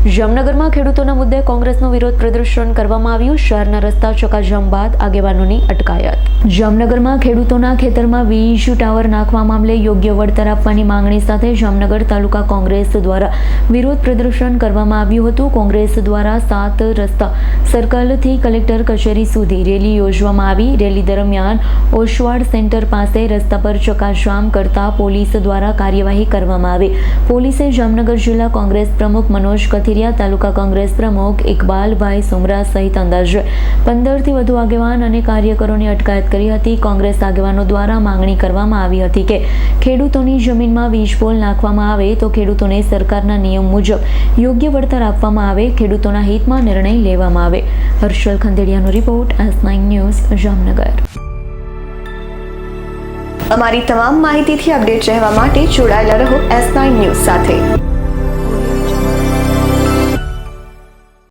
જામનગરમાં ખેડૂતોના મુદ્દે કોંગ્રેસનું વિરોધ પ્રદર્શન કરવામાં આવ્યું। શહેરના રસ્તા ચક્કાજામ બાદ આગેવાનોની અટકાયત। જામનગરમાં ખેડૂતોના ખેતરમાં વીજ ટાવર નાખવા મામલે યોગ્ય વળતર આપવાની માંગણી સાથે જામનગર તાલુકા કોંગ્રેસ દ્વારા વિરોધ પ્રદર્શન કરવામાં આવ્યું હતું। કોંગ્રેસ દ્વારા 7 રસ્તા સર્કલથી કલેક્ટર કચેરી સુધી રેલી યોજવામાં આવી। રેલી દરમિયાન ઓશવાડ સેન્ટર પાસે રસ્તા પર ચક્કાજામ કરતા પોલીસ દ્વારા કાર્યવાહી કરવામાં આવી। પોલીસે જામનગર જિલ્લા કોંગ્રેસ પ્રમુખ મનોજ કથિરિયા, તાલુકા કોંગ્રેસ પ્રમુખ ઇકબાલભાઈ સુમરા સહિત અંદાજે 15થી વધુ આગેવાન અને કાર્યકરોની અટકાયત કરી હતી। કોંગ્રેસ આગેવાનો દ્વારા માંગણી કરવામાં આવી હતી કે ખેડૂતોની જમીનમાં વીજ પોલ નાખવામાં આવે તો ખેડૂતોને સરકારના નિયમ મુજબ યોગ્ય વળતર આપવામાં આવે, ખેડૂતોના હિતમાં નિર્ણય લેવામાં આવે। હર્ષલ ખંડેરિયાનો રિપોર્ટ, S9 ન્યૂઝ, જામનગર। અમારી તમામ માહિતીથી અપડેટ રહેવા માટે જોડાયેલા રહો S9 ન્યૂઝ સાથે।